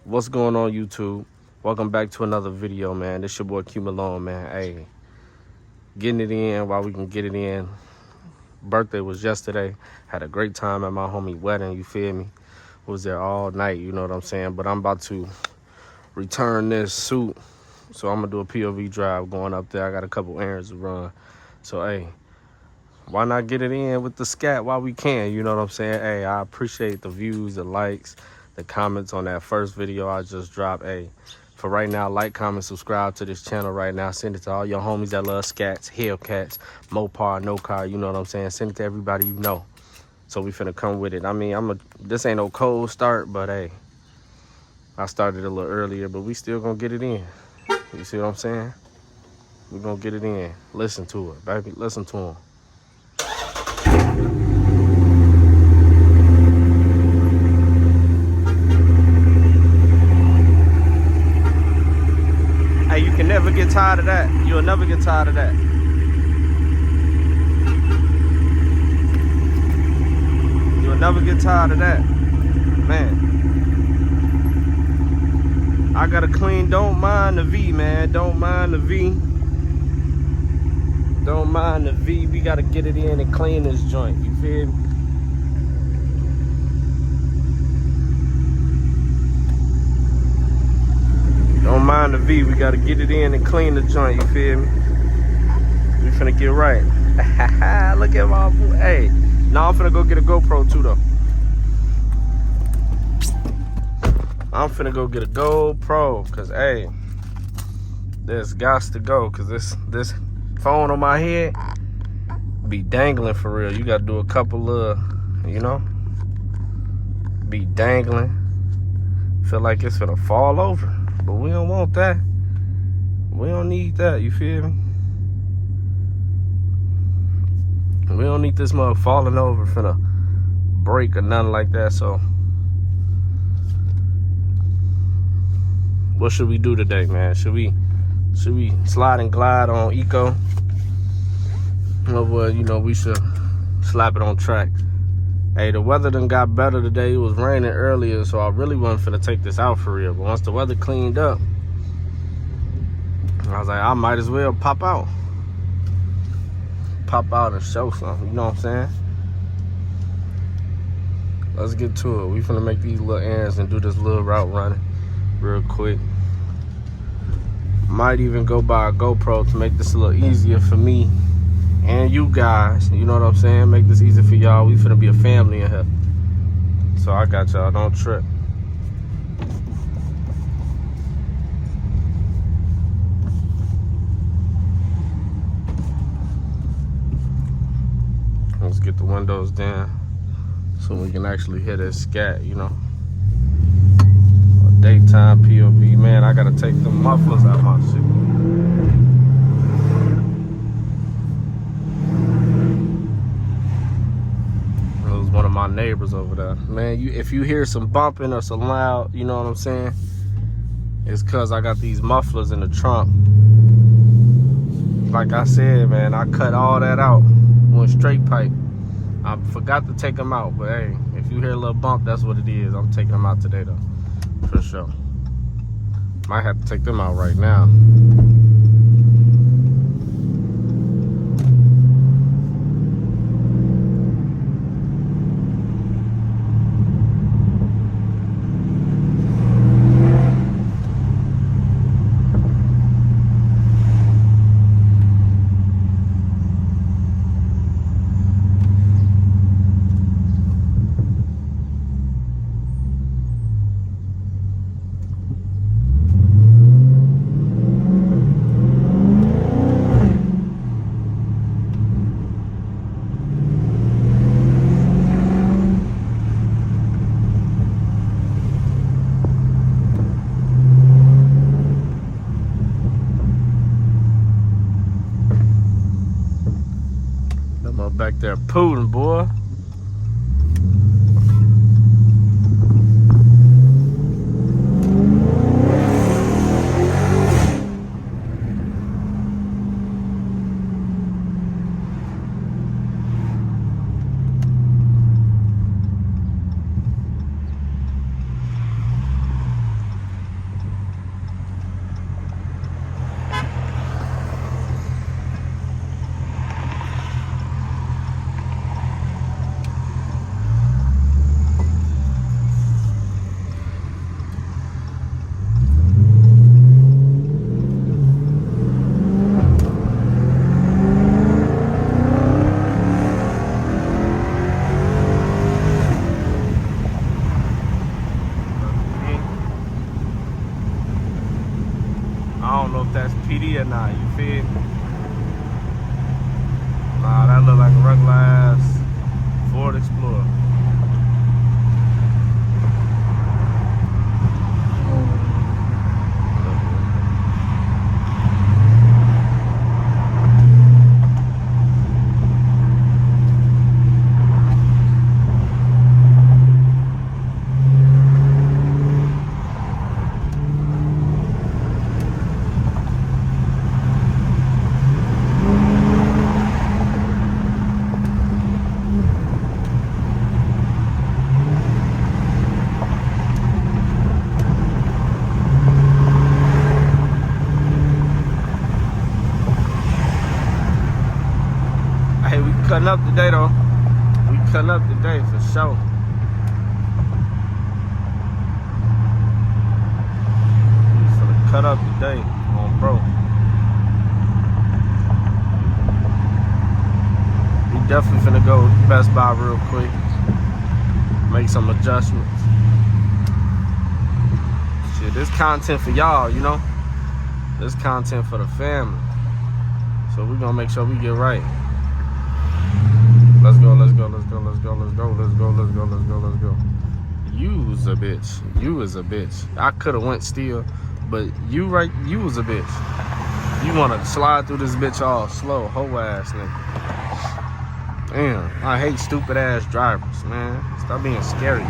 What's going on, YouTube? Welcome back to another video, man. This your boy Q Malone, man. Hey, getting it in while we can get it in. Birthday was yesterday. Had a great time at my homie wedding, you feel me? Was there all night, you know what I'm saying? But I'm about to return this suit. So I'm gonna do a POV drive going up there. I got a couple errands to run. So hey, why not get it in with the scat while we can? You know what I'm saying? Hey, I appreciate the views, the likes, the comments on that first video I just dropped. Hey, for right now, like, comment, subscribe to this channel right now. Send it to all your homies that love scats, Hellcats, Mopar, No Car, you know what I'm saying? Send it to everybody you know. So we finna come with it. I mean, this ain't no cold start, but hey, I started a little earlier, but we still gonna get it in. You see what I'm saying? We gonna get it in. Listen to it, baby. Listen to him. Hey, you can never get tired of that. You'll never get tired of that. You'll never get tired of that. Man. I got a clean, don't mind the V, man. Don't mind the V. Don't mind the V. We gotta get it in and clean this joint. You feel me? Don't mind the V. We gotta get it in and clean the joint. You feel me? We finna get right. Look at my boy. Hey, now I'm finna go get a GoPro too, though. I'm finna go get a GoPro, cause hey, this gots to go, cause this phone on my head be dangling for real. You gotta do a couple of, you know, be dangling. Feel like it's finna fall over, but we don't want that. We don't need that. You feel me? We don't need this mug falling over, finna break or nothing like that. So what should we do today, man? Should we slide and glide on Eco? Or well, you know, we should slap it on track. Hey, the weather done got better today. It was raining earlier, so I really wasn't finna take this out for real. But once the weather cleaned up, I was like, I might as well pop out. Pop out and show something, you know what I'm saying? Let's get to it. We finna make these little errands and do this little route running real quick. Might even go buy a GoPro to make this a little easier for me and you guys. You know what I'm saying? Make this easy for y'all. We finna be a family in here. So I got y'all. Don't trip. Let's get the windows down so we can actually hear this scat, you know. Daytime POV, man. I gotta take the mufflers out of my shit. It was one of my neighbors over there. Man, if you hear some bumping or some loud, you know what I'm saying? It's cause I got these mufflers in the trunk. Like I said, man, I cut all that out. Went straight pipe. I forgot to take them out, but hey, if you hear a little bump, that's what it is. I'm taking them out today though. For sure. Might have to take them out right now. Back there pooling, boy. if that's PD or not, you feel me? Nah, that look like a regular ass Ford Explorer. Hey, we cutting up today though. We cutting up today for sure. We finna cut up today on bro. We definitely finna go Best Buy real quick. Make some adjustments. Shit, this content for y'all, you know? This content for the family. So we gonna make sure we get right. Let's go, let's go, let's go, let's go, let's go, let's go, let's go, let's go, let's go. You was a bitch. You was a bitch. I could have went still, but you was a bitch. You wanna slide through this bitch all slow, hoe ass nigga. Damn, I hate stupid ass drivers, man. Stop being scary.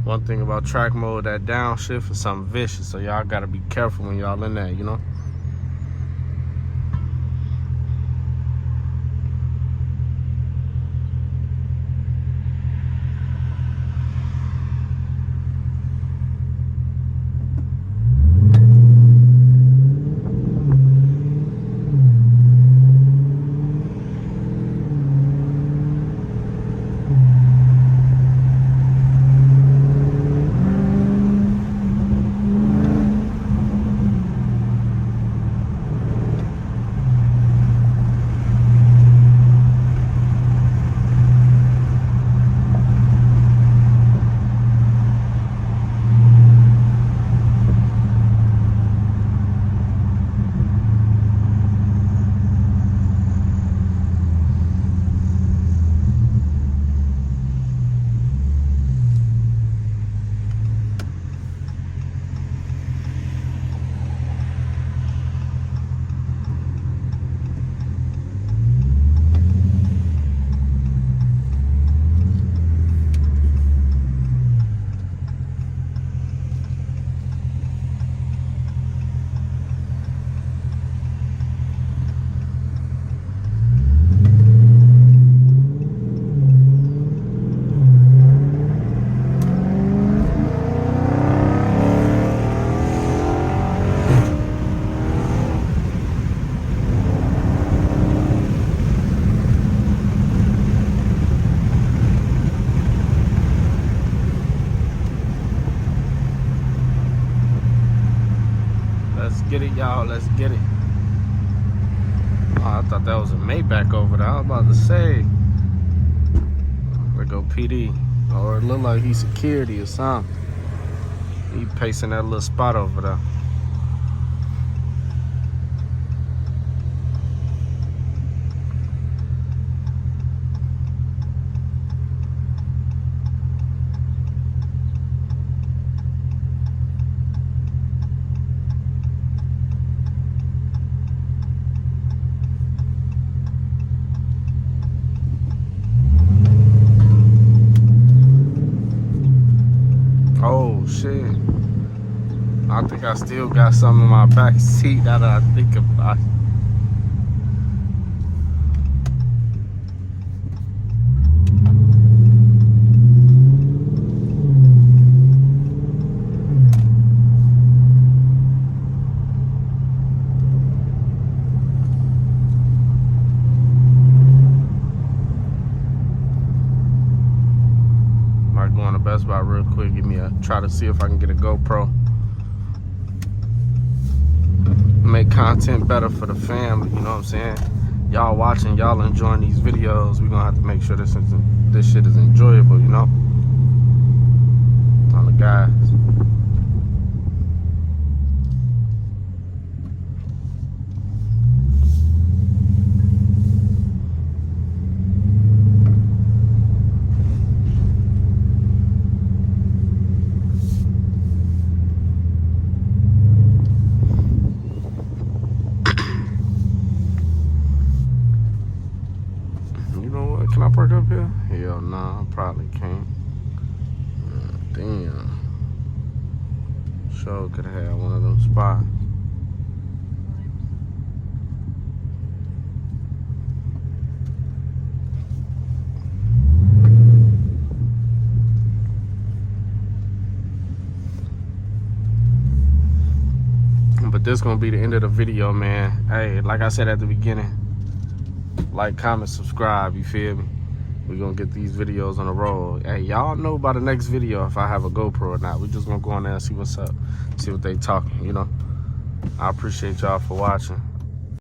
One thing about track mode, that downshift is something vicious, so y'all gotta be careful when y'all in there, you know? Get it, y'all. Let's get it. Oh, I thought that was a Maybach over there. I was about to say. There go PD. Or it looked like he's security or something. He pacing that little spot over there. Oh shit. I think I still got something in my back seat now that I think about it. Best Buy real quick. Try to see if I can get a GoPro. Make content better for the family, you know what I'm saying? Y'all watching, y'all enjoying these videos. We're gonna have to make sure this shit is enjoyable, you know? On the guys. Can I park up here? Hell no, I probably can't. Damn. Sure could have had one of them spots. But this gonna be the end of the video, man. Hey, like I said at the beginning, like, comment, subscribe, you feel me? We're gonna get these videos on the road. Hey, y'all know by the next video if I have a GoPro or not. We just gonna go on there and see what's up, see what they talking, you know? I appreciate y'all for watching.